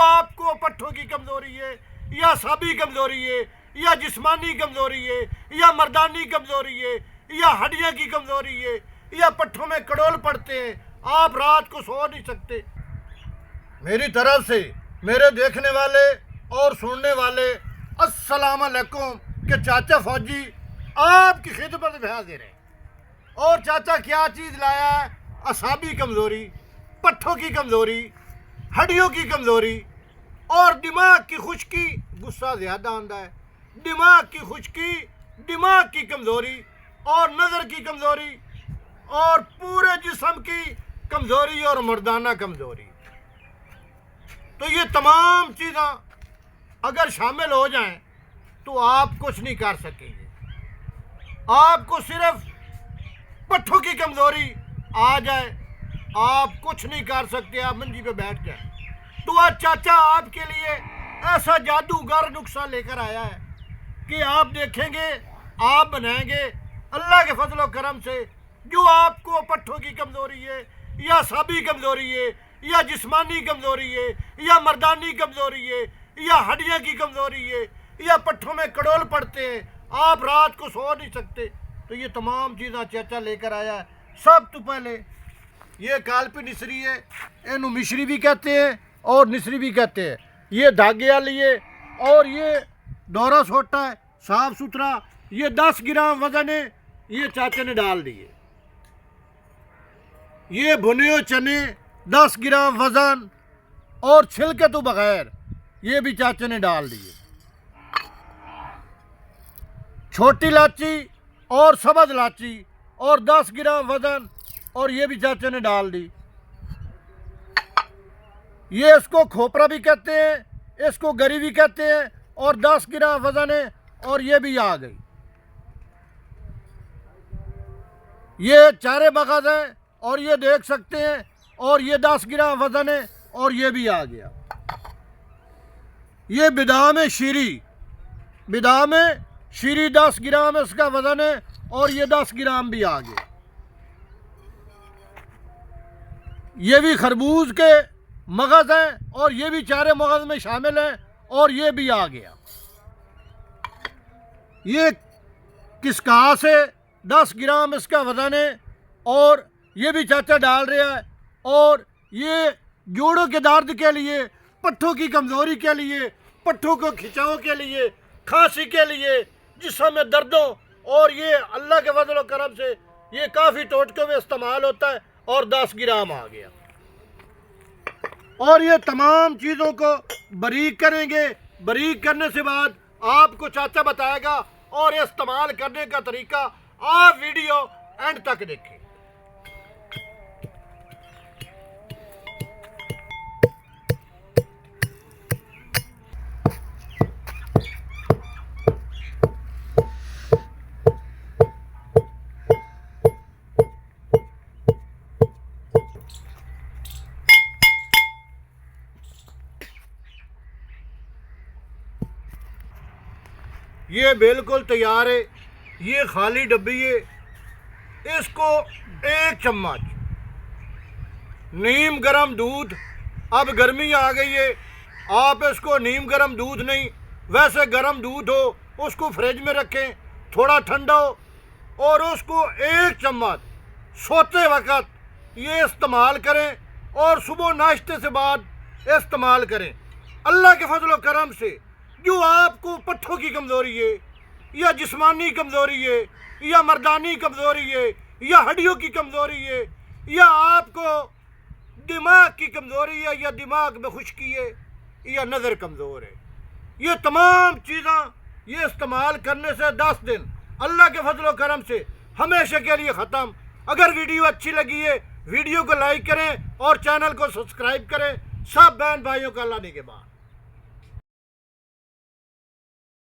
आपको पट्ठों की कमज़ोरी है या साबी कमज़ोरी है या जिस्मानी कमज़ोरी है या मर्दानी कमज़ोरी है या हड्डियाँ की कमज़ोरी है या पट्ठों में कड़ोल पड़ते हैं, आप रात को सो नहीं सकते, मेरी तरफ से मेरे देखने वाले और सुनने वाले अस्सलाम वालेकुम के चाचा फौजी आपकी खिदमत में हाजिर है। और चाचा क्या चीज़ लाया है? असाबी कमज़ोरी, पट्ठों की कमज़ोरी, हड्डियों की कमज़ोरी और दिमाग की खुश्की। गुस्सा ज़्यादा आंदा है, दिमाग की खुश्की, दिमाग की कमज़ोरी और नज़र की कमज़ोरी और पूरे जिस्म की कमज़ोरी और मर्दाना कमज़ोरी। तो ये तमाम चीज़ें अगर शामिल हो जाएं तो आप कुछ नहीं कर सकेंगे। आपको सिर्फ पट्ठों की कमज़ोरी आ जाए, आप कुछ नहीं कर सकते, आप मंजी पे बैठ जाए। तो आज चाचा आपके लिए ऐसा जादूगर नुस्खा लेकर आया है कि आप देखेंगे, आप बनाएंगे अल्लाह के फजल व करम से। जो आपको पट्ठों की कमज़ोरी है या साबी कमज़ोरी है या जिस्मानी कमज़ोरी है या मर्दानी कमज़ोरी है या हड्डियाँ की कमज़ोरी है या पट्ठों में कड़ोल पड़ते हैं, आप रात को सो नहीं सकते, तो ये तमाम चीज़ें चाचा लेकर आया है। सब तो पहले ये कालपी निसरी है, इन्हू मिश्री भी कहते हैं और निसरी भी कहते हैं। ये धागे वाली है और ये दोहरा सोटा है, साफ़ सुथरा। ये 10 ग्राम वज़न है, ये चाचा ने डाल दिए। ये भुने हुए चने 10 ग्राम वज़न और छिलके तो बगैर, ये भी चाचा ने डाल दिए। छोटी इलायची और सब्ज़ इलायची और 10 ग्राम वज़न, और ये भी चाचा ने डाल दी। ये इसको खोपरा भी कहते हैं, इसको गरी भी कहते हैं और 10 ग्राम वज़न है, और ये भी आ गई। ये चारे मगज़ हैं और ये देख सकते हैं, और ये 10 ग्राम वज़न है और ये भी आ गया। ये बिदाम शीरी, बिदाम शीरी 10 ग्राम इसका वज़न है और ये 10 ग्राम भी आ गया। ये भी खरबूज के मगज़ हैं और ये भी चारे मगज़ में शामिल हैं और ये भी आ गया। ये किसकास है, 10 ग्राम इसका वज़न है और ये भी चाचा डाल रहा है। और ये जोड़ों के दर्द के लिए, पट्ठों की कमज़ोरी के लिए, पट्ठों को खिंचाव के लिए, खांसी के लिए, जिस्म में दर्दों, और ये अल्लाह के फजल व करम से ये काफ़ी टोटकों में इस्तेमाल होता है और 10 ग्राम आ गया। और ये तमाम चीज़ों को बारीक करेंगे। बारीक करने से बाद आपको चाचा बताएगा और इस्तेमाल करने का तरीका आप वीडियो एंड तक देखें। ये बिल्कुल तैयार है, ये खाली डब्बी है। इसको 1 चम्मच नीम गर्म दूध, अब गर्मी आ गई है, आप इसको नीम गर्म दूध नहीं, वैसे गर्म दूध हो उसको फ्रिज में रखें, थोड़ा ठंडा हो, और उसको 1 चम्मच सोते वक्त ये इस्तेमाल करें और सुबह नाश्ते से बाद इस्तेमाल करें। अल्लाह के फजल व करम से जो आपको पट्ठों की कमज़ोरी है या जिस्मानी कमज़ोरी है या मर्दानी कमज़ोरी है या हड्डियों की कमज़ोरी है या आपको दिमाग की कमज़ोरी है या दिमाग में खुश्की है या नज़र कमज़ोर है, ये तमाम चीज़ें ये इस्तेमाल करने से 10 दिन अल्लाह के फजल व करम से हमेशा के लिए ख़त्म। अगर वीडियो अच्छी लगी है, वीडियो को लाइक करें और चैनल को सब्सक्राइब करें। सब बहन भाइयों का अल्लाह ने के बाद।